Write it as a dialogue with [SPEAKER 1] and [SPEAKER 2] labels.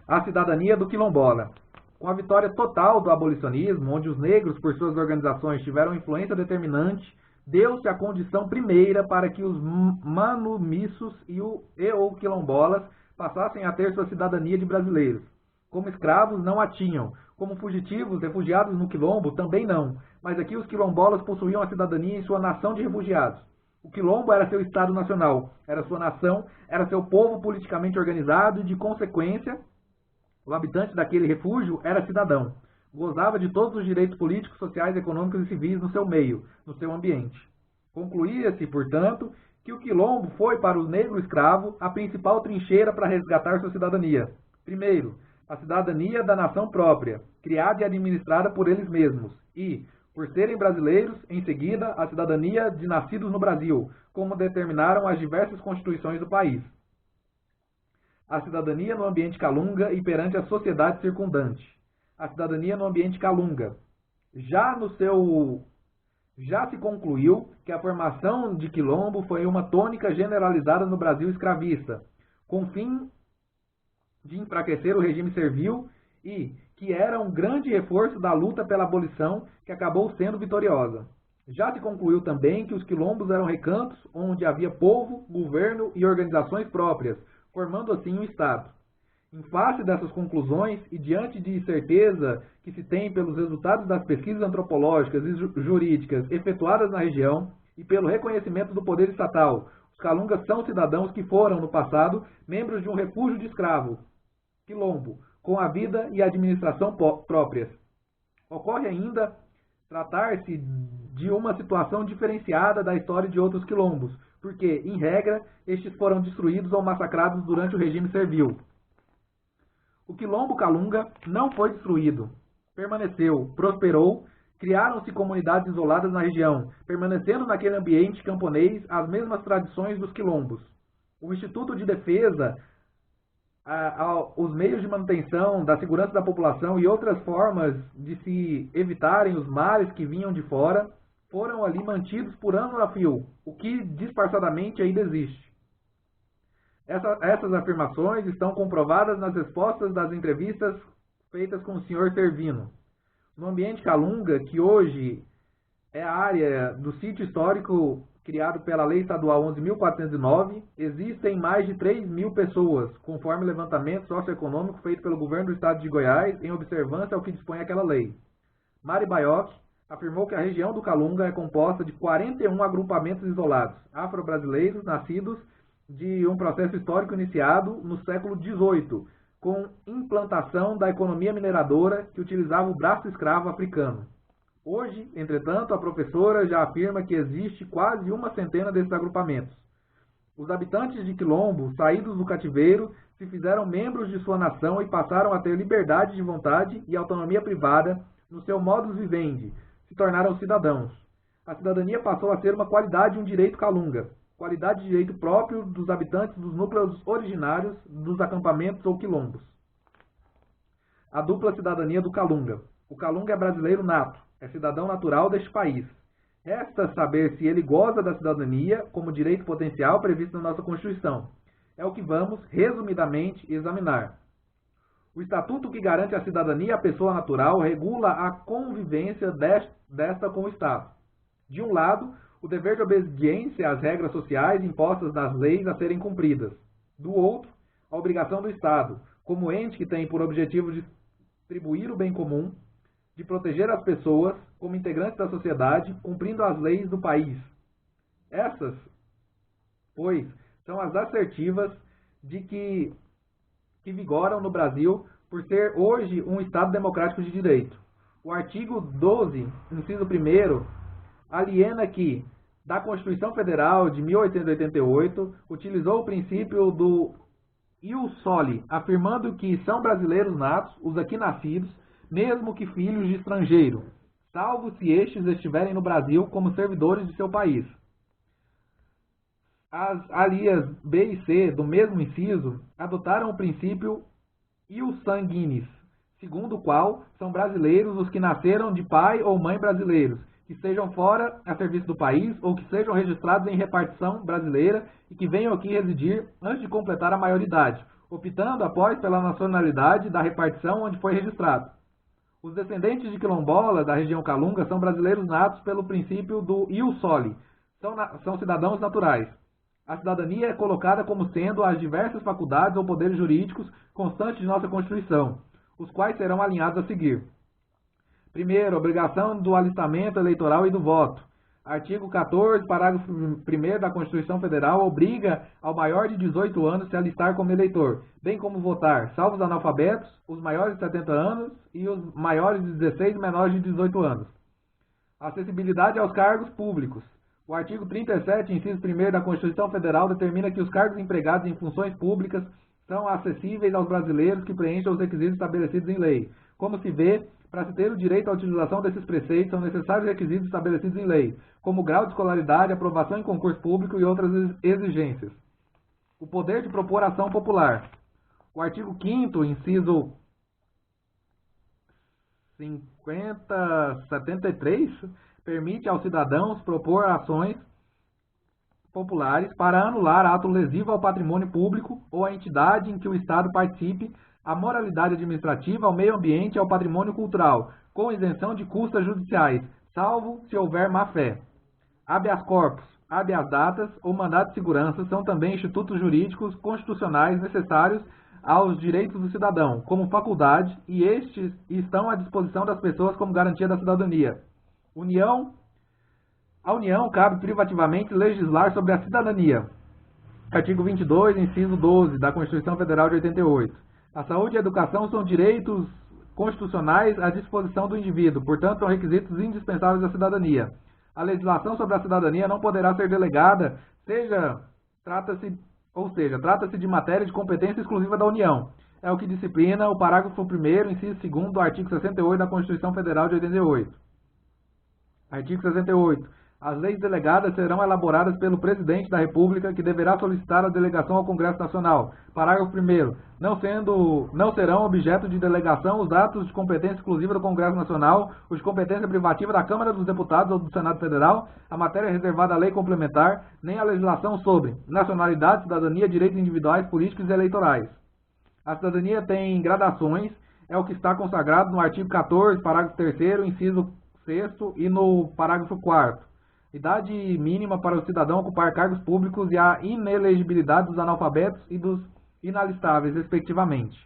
[SPEAKER 1] A cidadania do quilombola. Com a vitória total do abolicionismo, onde os negros, por suas organizações, tiveram influência determinante, deu-se a condição primeira para que os manumissos e ou quilombolas passassem a ter sua cidadania de brasileiros. Como escravos, não a tinham. Como fugitivos, refugiados no quilombo, também não. Mas aqui os quilombolas possuíam a cidadania em sua nação de refugiados. O quilombo era seu Estado nacional, era sua nação, era seu povo politicamente organizado e, de consequência, o habitante daquele refúgio era cidadão. Gozava de todos os direitos políticos, sociais, econômicos e civis no seu meio, no seu ambiente. Concluía-se, portanto, que o quilombo foi para o negro escravo a principal trincheira para resgatar sua cidadania. Primeiro, a cidadania da nação própria, criada e administrada por eles mesmos, e, por serem brasileiros, em seguida, a cidadania de nascidos no Brasil, como determinaram as diversas constituições do país. A cidadania no ambiente calunga e perante a sociedade circundante. A cidadania no ambiente calunga. Já se concluiu que a formação de quilombo foi uma tônica generalizada no Brasil escravista, com o fim de enfraquecer o regime servil e que era um grande reforço da luta pela abolição que acabou sendo vitoriosa. Já se concluiu também que os quilombos eram recantos onde havia povo, governo e organizações próprias, formando assim um Estado. Em face dessas conclusões e diante de certeza que se tem pelos resultados das pesquisas antropológicas e jurídicas efetuadas na região e pelo reconhecimento do poder estatal, os calungas são cidadãos que foram, no passado, membros de um refúgio de escravo, quilombo, com a vida e a administração próprias. Ocorre ainda tratar-se de uma situação diferenciada da história de outros quilombos, porque, em regra, estes foram destruídos ou massacrados durante o regime servil. O quilombo calunga não foi destruído, permaneceu, prosperou, criaram-se comunidades isoladas na região, permanecendo naquele ambiente camponês as mesmas tradições dos quilombos. O Instituto de Defesa, os meios de manutenção da segurança da população e outras formas de se evitarem os males que vinham de fora, foram ali mantidos por ano a fio, o que disfarçadamente ainda existe. Essas afirmações estão comprovadas nas respostas das entrevistas feitas com o Sr. Servino. No ambiente calunga, que hoje é a área do sítio histórico criado pela Lei Estadual 11.409, existem mais de 3.000 pessoas, conforme o levantamento socioeconômico feito pelo governo do estado de Goiás, em observância ao que dispõe aquela lei. Mari Baiocchi afirmou que a região do Calunga é composta de 41 agrupamentos isolados, afro-brasileiros nascidos de um processo histórico iniciado no século XVIII, com implantação da economia mineradora que utilizava o braço escravo africano. Hoje, entretanto, a professora já afirma que existe quase uma centena desses agrupamentos. Os habitantes de Quilombo, saídos do cativeiro, se fizeram membros de sua nação e passaram a ter liberdade de vontade e autonomia privada no seu modus vivendi, se tornaram cidadãos. A cidadania passou a ser uma qualidade e um direito calunga, qualidade de direito próprio dos habitantes dos núcleos originários dos acampamentos ou quilombos. A dupla cidadania do calunga. O calunga é brasileiro nato, é cidadão natural deste país. Resta saber se ele goza da cidadania como direito potencial previsto na nossa Constituição. É o que vamos, resumidamente, examinar. O estatuto que garante a cidadania à pessoa natural regula a convivência desta com o Estado. De um lado, o dever de obediência às regras sociais impostas nas leis a serem cumpridas. Do outro, a obrigação do Estado, como ente que tem por objetivo distribuir o bem comum, de proteger as pessoas como integrantes da sociedade, cumprindo as leis do país. Essas, pois, são as assertivas de que vigoram no Brasil por ser hoje um Estado democrático de direito. O artigo 12, inciso 1º, aliena que, da Constituição Federal de 1888, utilizou o princípio do ius soli, afirmando que são brasileiros natos os aqui nascidos, mesmo que filhos de estrangeiro, salvo se estes estiverem no Brasil como servidores de seu país. As alíneas B e C do mesmo inciso adotaram o princípio ius sanguinis, segundo o qual são brasileiros os que nasceram de pai ou mãe brasileiros, que estejam fora a serviço do país ou que sejam registrados em repartição brasileira e que venham aqui residir antes de completar a maioridade, optando após pela nacionalidade da repartição onde foi registrado. Os descendentes de quilombolas da região Calunga são brasileiros natos pelo princípio do ius soli, são cidadãos naturais. A cidadania é colocada como sendo as diversas faculdades ou poderes jurídicos constantes de nossa Constituição, os quais serão alinhados a seguir. Primeiro, obrigação do alistamento eleitoral e do voto. Artigo 14, parágrafo 1º da Constituição Federal obriga ao maior de 18 anos se alistar como eleitor, bem como votar, salvo os analfabetos, os maiores de 70 anos e os maiores de 16 e menores de 18 anos. Acessibilidade aos cargos públicos. O artigo 37, inciso 1º da Constituição Federal determina que os cargos empregados em funções públicas são acessíveis aos brasileiros que preencham os requisitos estabelecidos em lei. Como se vê, para se ter o direito à utilização desses preceitos, são necessários requisitos estabelecidos em lei, como grau de escolaridade, aprovação em concurso público e outras exigências. O poder de propor ação popular. O artigo 5º, inciso 5073, permite aos cidadãos propor ações populares para anular ato lesivo ao patrimônio público ou à entidade em que o Estado participe, à moralidade administrativa, ao meio ambiente e ao patrimônio cultural, com isenção de custas judiciais, salvo se houver má-fé. Habeas corpus, habeas datas ou mandado de segurança são também institutos jurídicos constitucionais necessários aos direitos do cidadão, como faculdade, e estes estão à disposição das pessoas como garantia da cidadania. A União cabe privativamente legislar sobre a cidadania. Artigo 22, inciso 12 da Constituição Federal de 88. A saúde e a educação são direitos constitucionais à disposição do indivíduo, portanto, são requisitos indispensáveis da cidadania. A legislação sobre a cidadania não poderá ser delegada, trata-se de matéria de competência exclusiva da União. É o que disciplina o parágrafo 1º, inciso 2º do artigo 68 da Constituição Federal de 88. Artigo 68. As leis delegadas serão elaboradas pelo Presidente da República, que deverá solicitar a delegação ao Congresso Nacional. Parágrafo 1º. Não serão objeto de delegação os atos de competência exclusiva do Congresso Nacional, os de competência privativa da Câmara dos Deputados ou do Senado Federal, a matéria reservada à lei complementar, nem a legislação sobre nacionalidade, cidadania, direitos individuais, políticos e eleitorais. A cidadania tem gradações, é o que está consagrado no artigo 14, parágrafo 3º, inciso 6º e no parágrafo 4º. Idade mínima para o cidadão ocupar cargos públicos e a inelegibilidade dos analfabetos e dos inalistáveis, respectivamente.